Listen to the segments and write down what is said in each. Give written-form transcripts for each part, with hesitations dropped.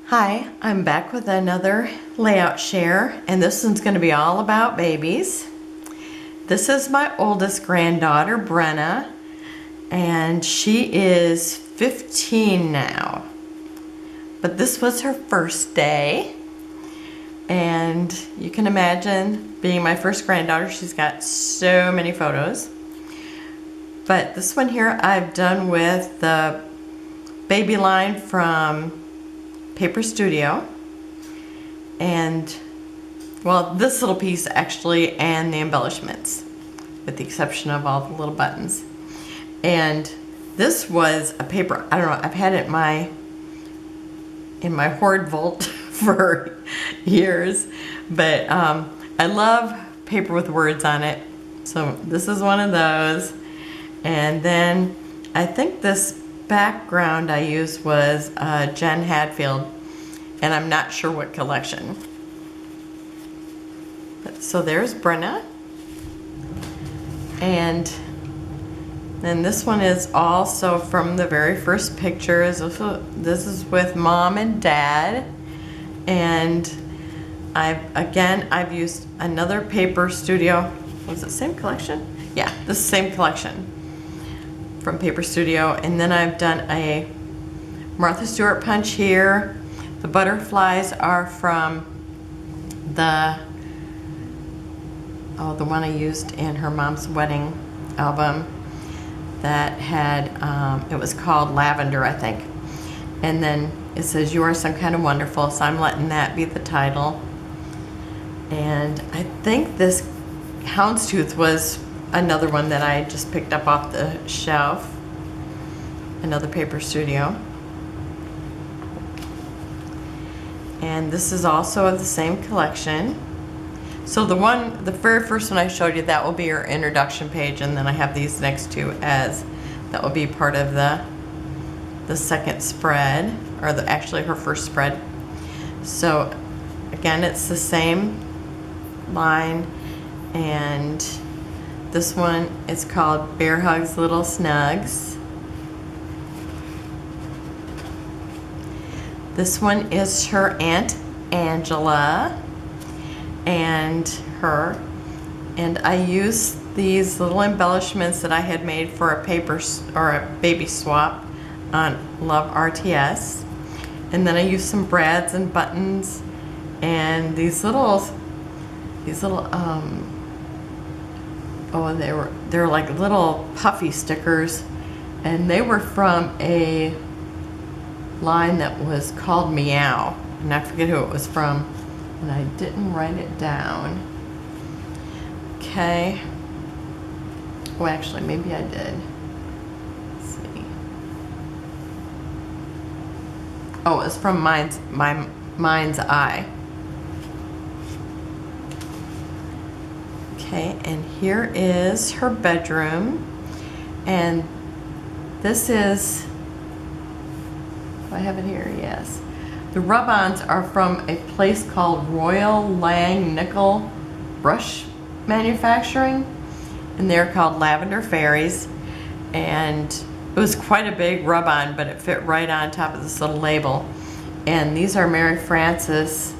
Hi, I'm back with another layout share, and this one's going to be all about babies. This is my oldest granddaughter, Brenna, and she is 15 now. But this was her first day, and you can imagine being my first granddaughter, she's got so many photos. But this one here I've done with the baby line from Paper Studio, and well, this little piece actually, and the embellishments, with the exception of all the little buttons. And this was a paper, I don't know, I've had it in my hoard vault for years, but I love paper with words on it, so this is one of those. And then I think this background I used was Jen Hadfield, and I'm not sure what collection. So there's Brenna, and then this one is also from the very first pictures. This is with Mom and Dad, and I've used another Paper Studio. Was it the same collection? Yeah, this is the same collection from Paper Studio. And then I've done a Martha Stewart punch here. The butterflies are from the one I used in her mom's wedding album that had, it was called Lavender, I think. And then it says, "You are some kind of wonderful," so I'm letting that be the title. And I think this houndstooth was another one that I just picked up off the shelf. Another Paper Studio. And this is also of the same collection. So the very first one I showed you, that will be your introduction page, and then I have these next two as that will be part of the second spread, or actually her first spread. So again, it's the same line, and this one is called Bear Hugs Little Snugs. This one is her Aunt Angela and her, and I used these little embellishments that I had made for a paper or a baby swap on Love RTS, and then I used some brads and buttons and these little they're like little puffy stickers, and they were from a line that was called Meow, and I forget who it was from, and I didn't write it down. Okay. Well, actually, maybe I did. Let's see. Oh, it was from Mind's Eye. Okay, and here is her bedroom, and this is, I have it here, yes. The rub-ons are from a place called Royal Lang Nickel Brush Manufacturing, and they're called Lavender Fairies, and it was quite a big rub-on, but it fit right on top of this little label. And these are Mary Frances,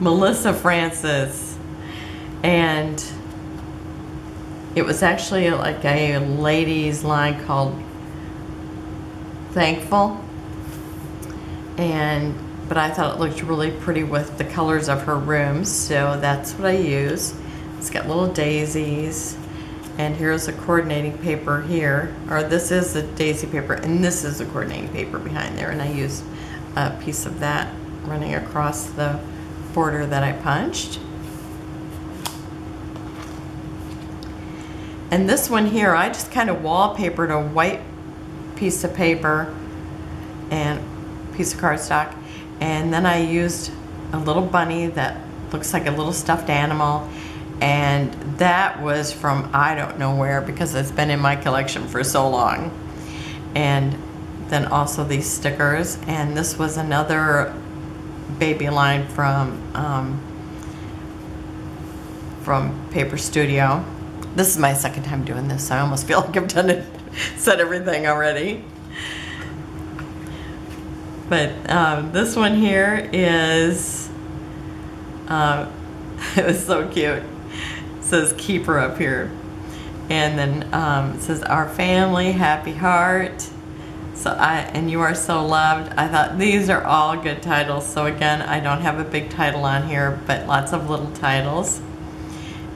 Melissa Frances, and it was actually like a ladies line called Thankful, but I thought it looked really pretty with the colors of her room, so that's what I use. It's got little daisies, and here's a coordinating paper here, or this is the daisy paper, and this is the coordinating paper behind there, and I used a piece of that running across the border that I punched. And this one here, I just kind of wallpapered a white piece of paper and piece of cardstock, and then I used a little bunny that looks like a little stuffed animal, and that was from I don't know where, because it's been in my collection for so long. And then also these stickers, and this was another baby line from Paper Studio. This is my second time doing this, so I almost feel like I've done it said everything already. But this one here is, it was so cute. It says keeper up here. And then it says our family, happy heart. So and you are so loved. I thought these are all good titles. So again, I don't have a big title on here, but lots of little titles.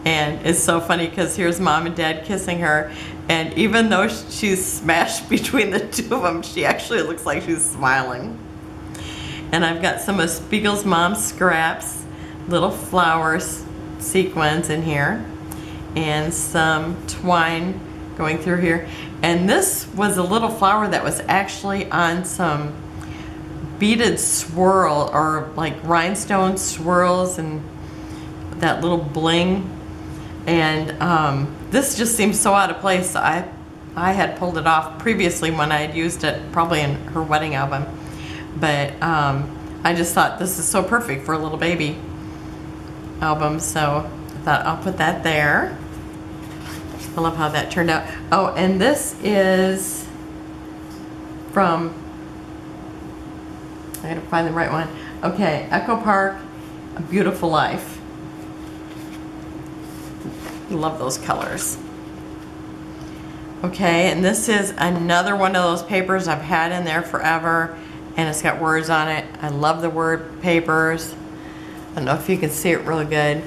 And it's so funny because here's mom and dad kissing her. And even though she's smashed between the two of them, she actually looks like she's smiling. And I've got some of Spiegel's mom's scraps, little flowers sequins in here, and some twine going through here. And this was a little flower that was actually on some beaded swirl, or like rhinestone swirls and that little bling. And this just seems so out of place. So I had pulled it off previously when I had used it, probably in her wedding album. But I just thought this is so perfect for a little baby album. So I thought I'll put that there. I love how that turned out. Oh, and this is from, I gotta find the right one. Okay, Echo Park, A Beautiful Life. Love those colors. Okay, and this is another one of those papers I've had in there forever, and it's got words on it. I love the word papers. I don't know if you can see it really good.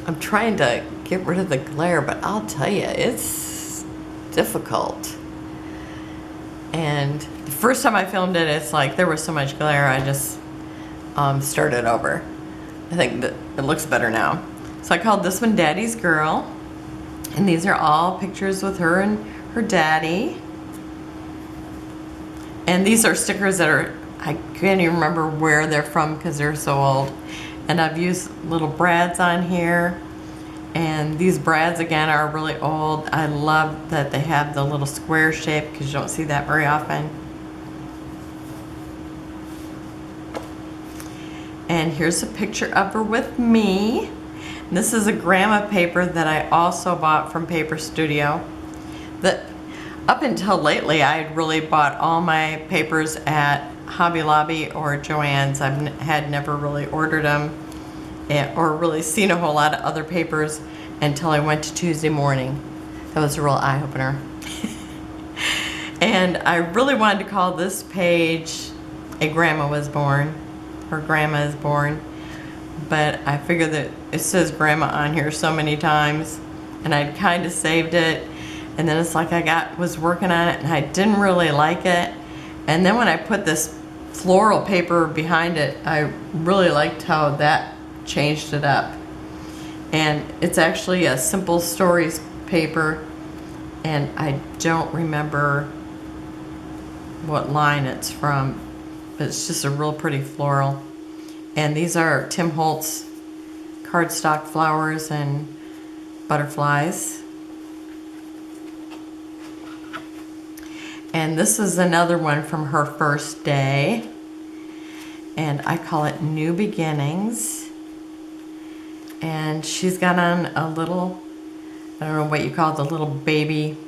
I'm trying to get rid of the glare, but I'll tell you, it's difficult. And the first time I filmed it, it's like there was so much glare, I just started over. I think that it looks better now. So I called this one Daddy's Girl. And these are all pictures with her and her daddy. And these are stickers that are, I can't even remember where they're from because they're so old. And I've used little brads on here. And these brads again are really old. I love that they have the little square shape because you don't see that very often. And here's a picture of her with me. This is a grandma paper that I also bought from Paper Studio. Up until lately, I had really bought all my papers at Hobby Lobby or Joann's. I had never really ordered them or really seen a whole lot of other papers until I went to Tuesday Morning. That was a real eye-opener. And I really wanted to call this page A Grandma Was Born, or Grandma is Born. But I figured that it says grandma on here so many times, and I'd kind of saved it, and then it's like I was working on it and I didn't really like it, and then when I put this floral paper behind it, I really liked how that changed it up. And it's actually a Simple Stories paper, and I don't remember what line it's from, but it's just a real pretty floral. And these are Tim Holtz cardstock flowers and butterflies. And this is another one from her first day. And I call it New Beginnings. And she's got on a little, I don't know what you call it, the little baby.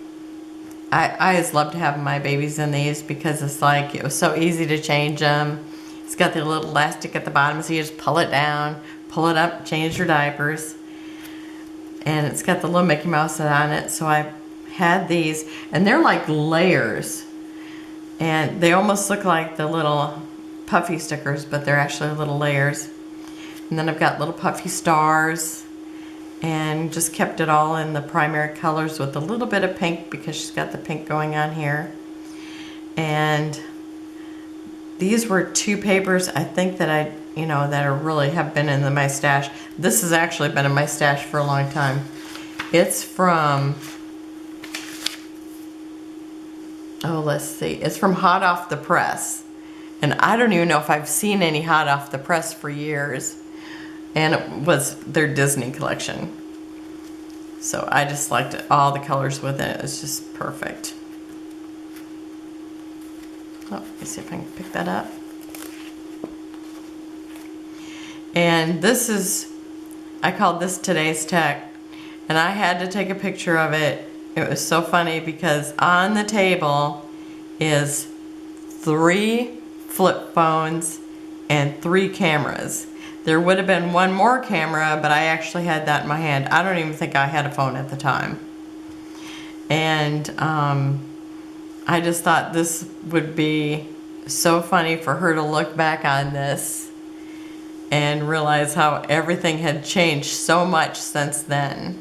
I always love to have my babies in these because it's like, it was so easy to change them. It's got the little elastic at the bottom, so you just pull it down, pull it up, change your diapers. And it's got the little Mickey Mouse on it, so I had these. And they're like layers. And they almost look like the little puffy stickers, but they're actually little layers. And then I've got little puffy stars. And just kept it all in the primary colors with a little bit of pink because she's got the pink going on here. And these were two papers I think that that are really have been in my stash. This has actually been in my stash for a long time. It's from, oh, let's see. It's from Hot Off the Press. And I don't even know if I've seen any Hot Off the Press for years. And it was their Disney collection. So I just liked it. All the colors with it. It's just perfect. Oh, let me see if I can pick that up. And this is, I called this Today's Tech. And I had to take a picture of it It was so funny because on the table is 3 flip phones and 3 cameras. There would have been one more camera, but I actually had that in my hand. I don't even think I had a phone at the time. And I just thought this would be so funny for her to look back on this and realize how everything had changed so much since then.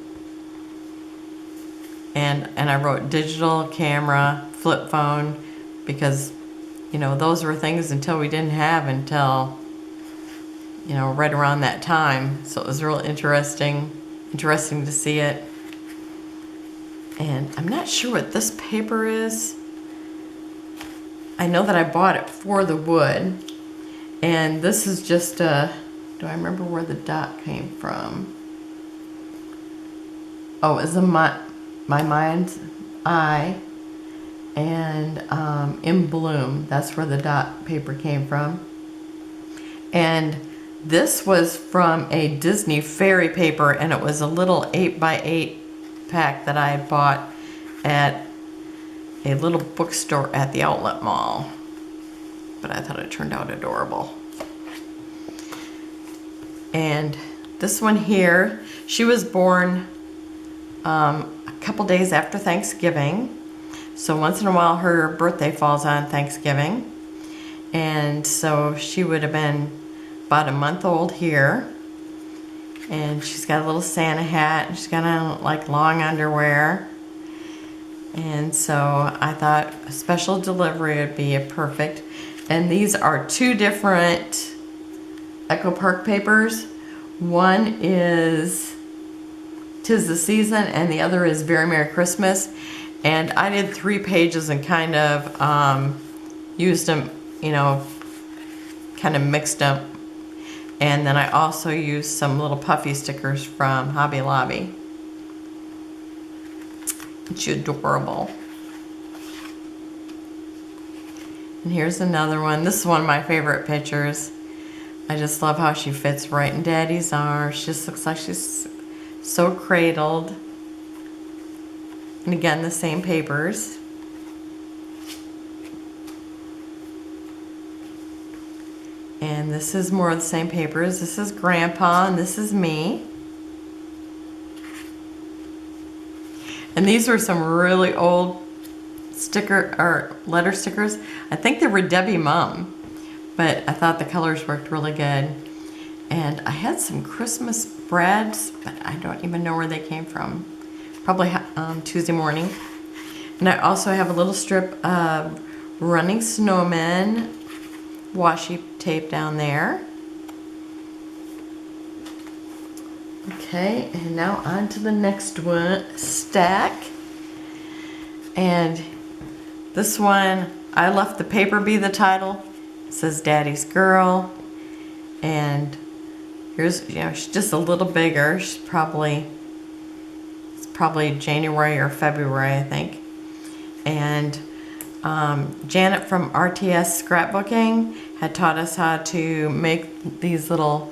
And I wrote digital camera, flip phone, because, you know, those were things until we didn't have until, you know, right around that time. So it was real interesting to see it. And I'm not sure what this paper is. I know that I bought it for the wood. And this is just a, do I remember where the dot came from? Oh, it's my mind's eye, and in bloom. That's where the dot paper came from. And this was from a Disney fairy paper, and it was a little 8x8 pack that I had bought at a little bookstore at the outlet mall. But I thought it turned out adorable. And this one here, she was born a couple days after Thanksgiving. So once in a while her birthday falls on Thanksgiving. And so she would have been about a month old here. And she's got a little Santa hat, and she's got on like long underwear. And so I thought a special delivery would be a perfect. And these are 2 different Echo Park papers. One is 'Tis the Season, and the other is Very Merry Christmas. And I did 3 pages and kind of used them, you know, kind of mixed them. And then I also used some little puffy stickers from Hobby Lobby. It's adorable. And here's another one. This is one of my favorite pictures. I just love how she fits right in Daddy's arms. She just looks like she's so cradled. And again, the same papers. And this is more of the same papers. This is Grandpa, and this is me. And these are some really old sticker or letter stickers. I think they were Debbie Mum, but I thought the colors worked really good. And I had some Christmas breads, but I don't even know where they came from. Probably Tuesday morning. And I also have a little strip of Running Snowmen washi tape down there. Okay, and now on to the next one, stack. And this one, I left the paper be the title. It says Daddy's Girl. And here's, you know, she's just a little bigger. She's probably, it's probably January or February, I think. And Janet from RTS Scrapbooking had taught us how to make these little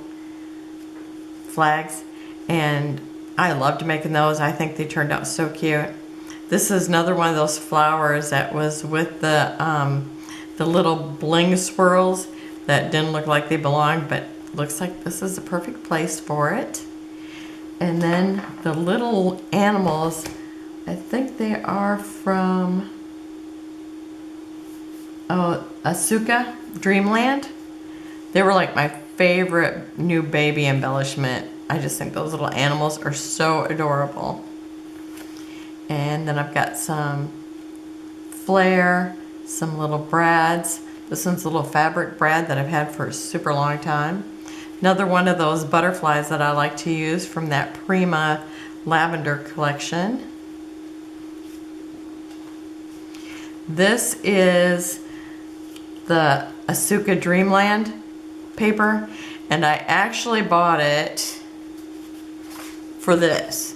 flags, and I loved making those. I think they turned out so cute. This is another one of those flowers that was with the little bling swirls that didn't look like they belonged, but looks like this is the perfect place for it. And then the little animals, I think they are from Asuka, Dreamland. They were like my favorite new baby embellishment. I just think those little animals are so adorable. And then I've got some Flair, some little brads. This one's a little fabric brad that I've had for a super long time. Another one of those butterflies that I like to use from that Prima lavender collection. This is the Asuka Dreamland paper, and I actually bought it for this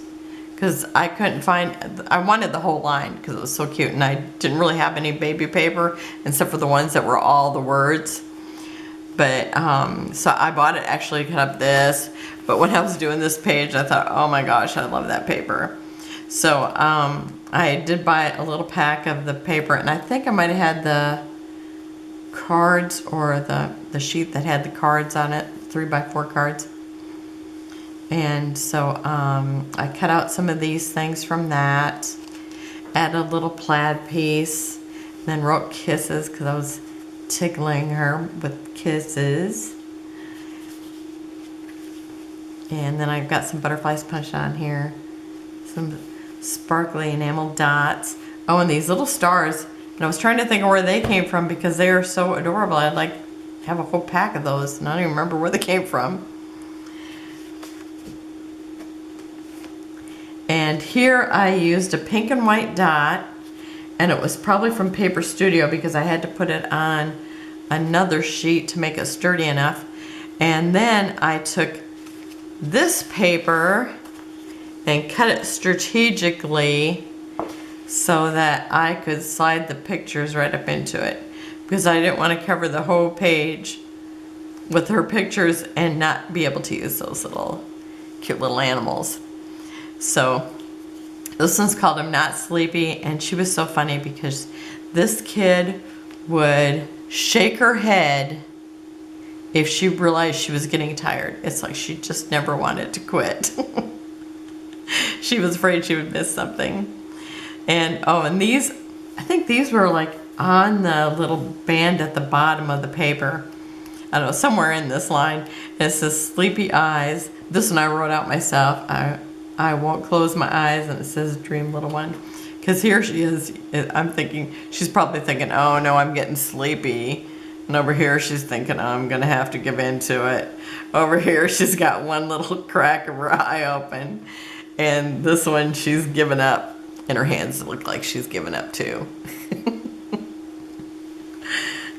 because I couldn't find, I wanted the whole line because it was so cute, and I didn't really have any baby paper except for the ones that were all the words. But so I bought it actually to cut up this, but when I was doing this page I thought, oh my gosh, I love that paper. So I did buy a little pack of the paper, and I think I might have had the cards or the sheet that had the cards on it, 3x4 cards. And so I cut out some of these things from that, added a little plaid piece, and then wrote kisses because I was tickling her with kisses. And then I've got some butterflies punched on here, some sparkly enamel dots. Oh, and these little stars. And I was trying to think of where they came from because they are so adorable. I'd like have a whole pack of those, and I don't even remember where they came from. And here I used a pink and white dot, and it was probably from Paper Studio because I had to put it on another sheet to make it sturdy enough. And then I took this paper and cut it strategically so that I could slide the pictures right up into it, because I didn't want to cover the whole page with her pictures and not be able to use those little cute little animals. So this one's called I'm Not Sleepy, and she was so funny because this kid would shake her head if she realized she was getting tired. It's like she just never wanted to quit. She was afraid she would miss something. And oh, and these, I think these were like on the little band at the bottom of the paper. I don't know, somewhere in this line. And it says sleepy eyes. This one I wrote out myself. I won't close my eyes, and it says dream little one. Because here she is, I'm thinking, she's probably thinking, oh no, I'm getting sleepy. And over here she's thinking, oh, I'm gonna have to give in to it. Over here she's got one little crack of her eye open. And this one she's given up. And her hands look like she's given up too.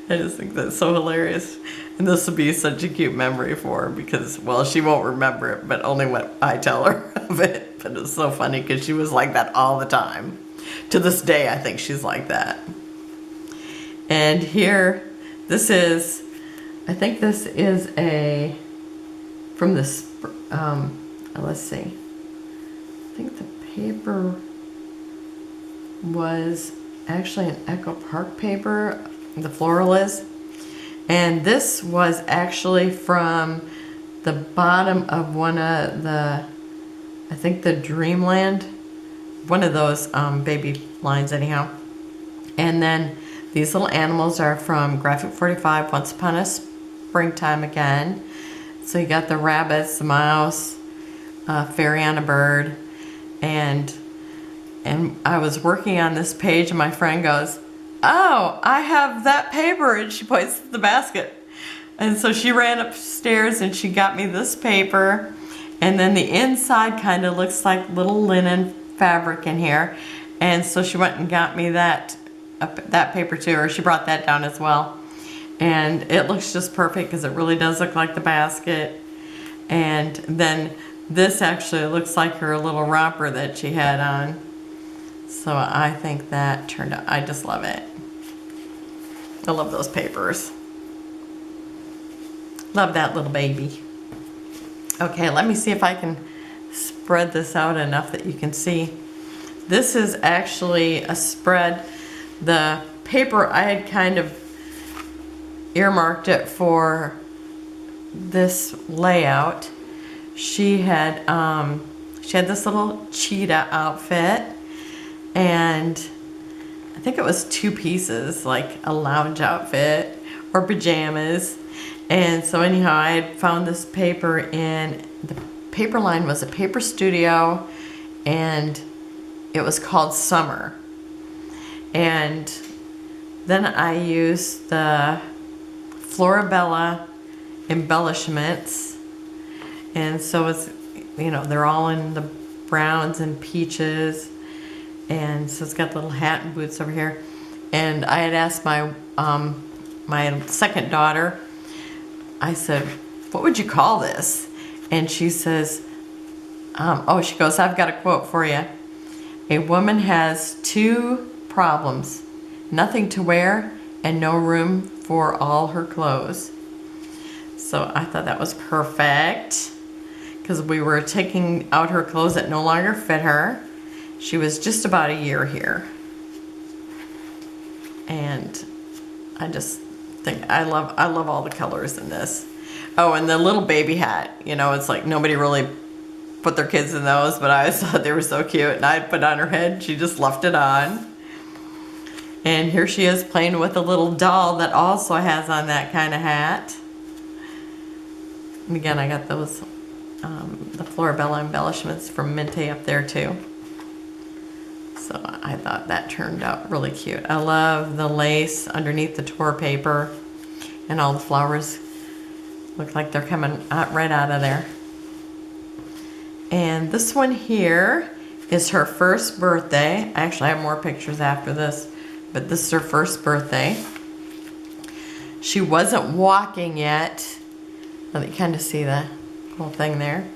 I just think that's so hilarious. And this will be such a cute memory for her because, well, she won't remember it, but only what I tell her of it. But it's so funny because she was like that all the time. To this day, I think she's like that. And here, this is, I think this is a, from this, let's see. I think the paper was actually an Echo Park paper, the floral is. And this was actually from the bottom of one of the, I think the Dreamland, one of those baby lines anyhow. And then these little animals are from Graphic 45, Once Upon a Springtime Again. So you got the rabbits, the mouse, fairy on a bird, and I was working on this page and my friend goes, oh, I have that paper, and she points to the basket. And so she ran upstairs and she got me this paper, and then the inside kind of looks like little linen fabric in here. And so she went and got me that paper too, or she brought that down as well. And it looks just perfect because it really does look like the basket. And then this actually looks like her little romper that she had on. So I think that turned out, I just love it. I love those papers. Love that little baby. Okay, let me see if I can spread this out enough that you can see. This is actually a spread. The paper, I had kind of earmarked it for this layout. She had this little cheetah outfit, and I think it was 2 pieces, like a lounge outfit or pajamas. And so anyhow, I had found this paper in, the paper line was a Paper Studio, and it was called Summer. And then I used the Florabella embellishments, and so it's, you know, they're all in the browns and peaches. And so it's got little hat and boots over here. And I had asked my my second daughter, I said, what would you call this? And she says, she goes, I've got a quote for you. A woman has 2 problems: nothing to wear and no room for all her clothes. So I thought that was perfect because we were taking out her clothes that no longer fit her. She was just about a year here. And I just think I love all the colors in this. Oh, and the little baby hat, you know, it's like nobody really put their kids in those, but I always thought they were so cute, and I'd put on her head, she just left it on. And here she is playing with a little doll that also has on that kind of hat. And again, I got those, the Florabella embellishments from Mente up there too. So I thought that turned out really cute. I love the lace underneath the tour paper, and all the flowers look like they're coming out right out of there. And this one here is her first birthday. I actually have more pictures after this, but this is her first birthday. She wasn't walking yet. Let me kind of see the whole thing there.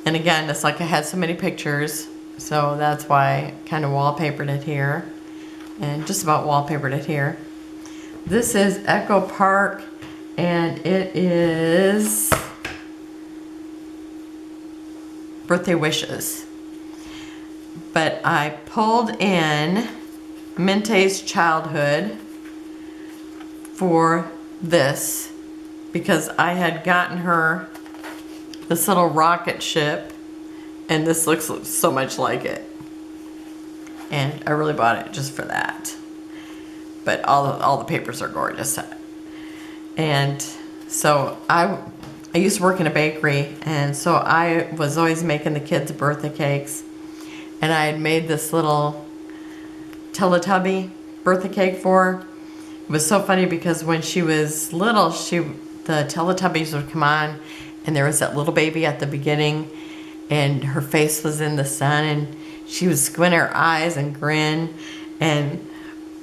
And again, it's like I had so many pictures, so that's why I kind of wallpapered it here. And just about wallpapered it here. This is Echo Park, and it is Birthday Wishes. But I pulled in Mente's childhood for this because I had gotten her this little rocket ship, and this looks so much like it. And I really bought it just for that. But all the papers are gorgeous. And so I used to work in a bakery, and so I was always making the kids birthday cakes. And I had made this little Teletubby birthday cake for her. It was so funny because when she was little, the Teletubbies would come on, and there was that little baby at the beginning, and her face was in the sun, and she would squint her eyes and grin, and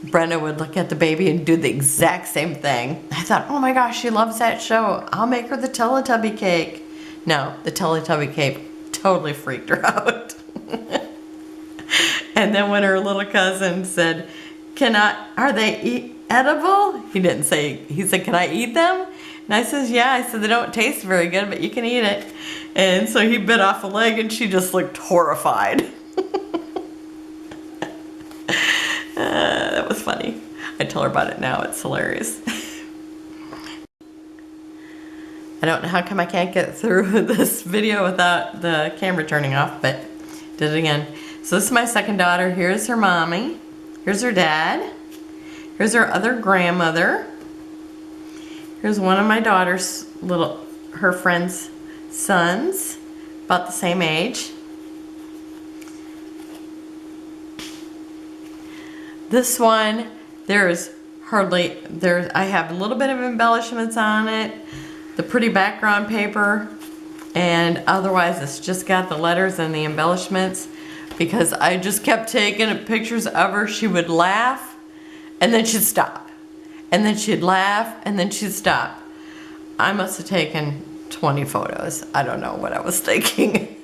Brenda would look at the baby and do the exact same thing. I thought, oh my gosh, she loves that show. I'll make her the Teletubby cake. No, the Teletubby cake totally freaked her out. And then when her little cousin said, are they edible? He didn't say, he said, can I eat them? And I says, yeah. I said, they don't taste very good, but you can eat it. And so he bit off a leg, and she just looked horrified. That was funny. I tell her about it now. It's hilarious. I don't know how come I can't get through this video without the camera turning off, but did it again. So this is my second daughter. Here's her mommy. Here's her dad. Here's her other grandmother. Here's one of my daughter's her friend's sons, about the same age. This one, I have a little bit of embellishments on it, the pretty background paper, and otherwise it's just got the letters and the embellishments, because I just kept taking pictures of her. She would laugh, and then she'd stop. And then she'd laugh, and then she'd stop. I must have taken 20 photos. I don't know what I was thinking.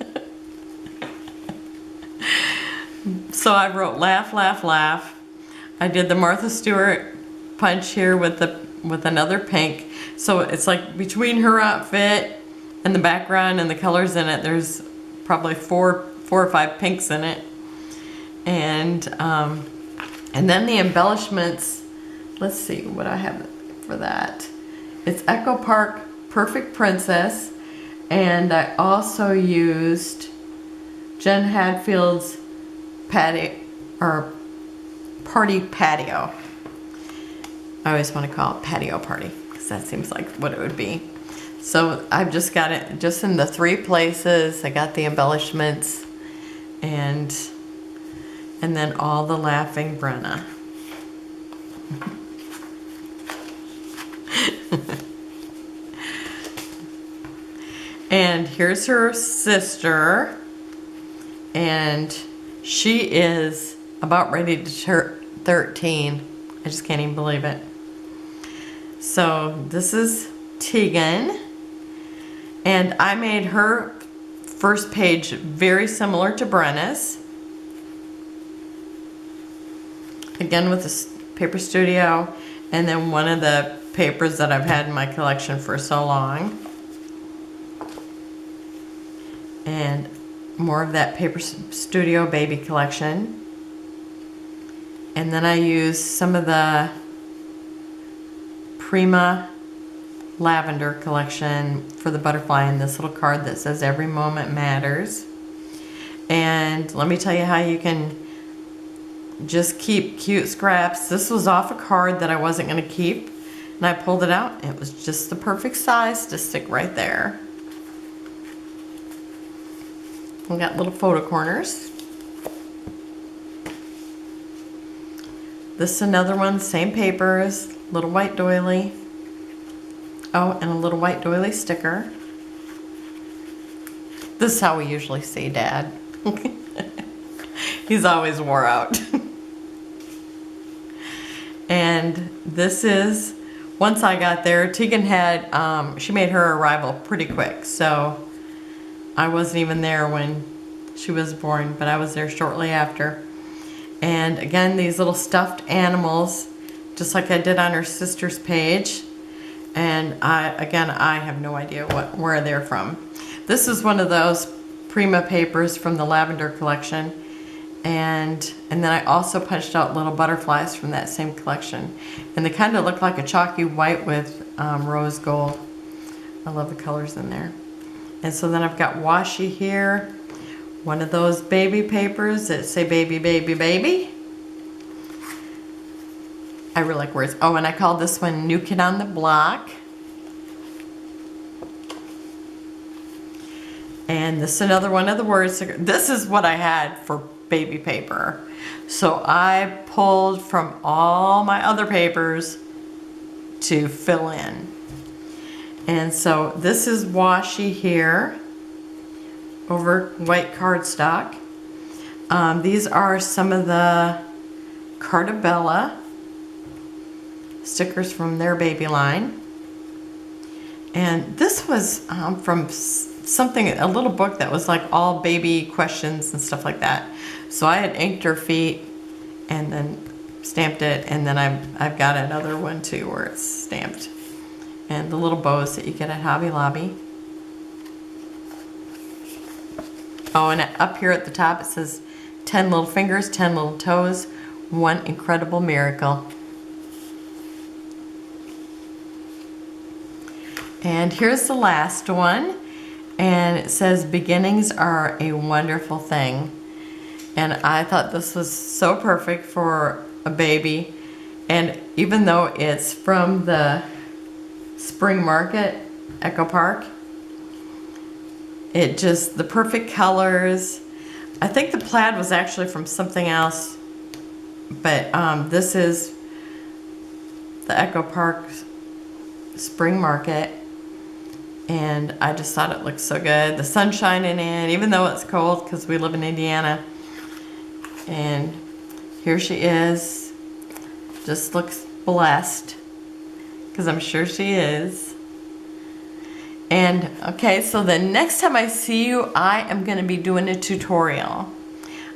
So I wrote laugh, laugh, laugh. I did the Martha Stewart punch here with another pink. So it's like between her outfit and the background and the colors in it, there's probably four or five pinks in it. And then the embellishments, let's see what I have for that. It's Echo Park Perfect Princess, and I also used Jen Hadfield's Party Patio. I always want to call it Patio Party because that seems like what it would be. So I've just got it just in the 3 places. I got the embellishments and then all the laughing Brenna. And here's her sister, and she is about ready to turn 13. I just can't even believe it. So this is Teagan, and I made her first page very similar to Brenna's. Again with the paper studio, and then one of the papers that I've had in my collection for so long. And more of that Paper Studio Baby collection. And then I use some of the Prima Lavender collection for the butterfly and this little card that says every moment matters. And let me tell you how you can just keep cute scraps. This was off a card that I wasn't going to keep, and I pulled it out. It was just the perfect size to stick right there. We got little photo corners. This is another one, same papers, little white doily. Oh, and a little white doily sticker. This is how we usually see Dad. He's always wore out. And this is, once I got there, Teagan had, she made her arrival pretty quick, so I wasn't even there when she was born, but I was there shortly after. And again, these little stuffed animals, just like I did on her sister's page. And I have no idea where they're from. This is one of those Prima papers from the Lavender collection. And then I also punched out little butterflies from that same collection. And they kind of look like a chalky white with rose gold. I love the colors in there. And so then I've got washi here. One of those baby papers that say baby, baby, baby. I really like words. Oh, and I called this one New Kid on the Block. And this is another one of the words. This is what I had for baby paper. So I pulled from all my other papers to fill in. And so this is washi here over white cardstock. These are some of the Carta stickers from their baby line. And this was from a little book that was like all baby questions and stuff like that. So I had inked her feet and then stamped it, and then I've got another one too where it's stamped. And the little bows that you get at Hobby Lobby. Oh, and up here at the top it says 10 little fingers, 10 little toes, one incredible miracle. And here's the last one, and it says beginnings are a wonderful thing. And I thought this was so perfect for a baby. And even though it's from the Spring Market, Echo Park, it just, the perfect colors. I think the plaid was actually from something else, but this is the Echo Park Spring Market. And I just thought it looked so good. The sun shining in, even though it's cold because we live in Indiana. And here she is. Just looks blessed, because I'm sure she is. And okay, so the next time I see you, I am going to be doing a tutorial.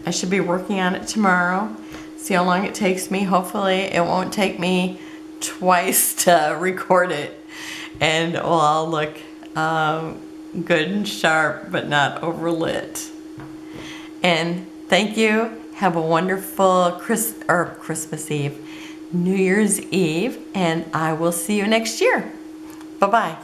I should be working on it tomorrow. See how long it takes me. Hopefully it won't take me twice to record it. And we'll all look good and sharp, but not overlit. And thank you. Have a wonderful Christmas Eve, New Year's Eve, and I will see you next year. Bye-bye.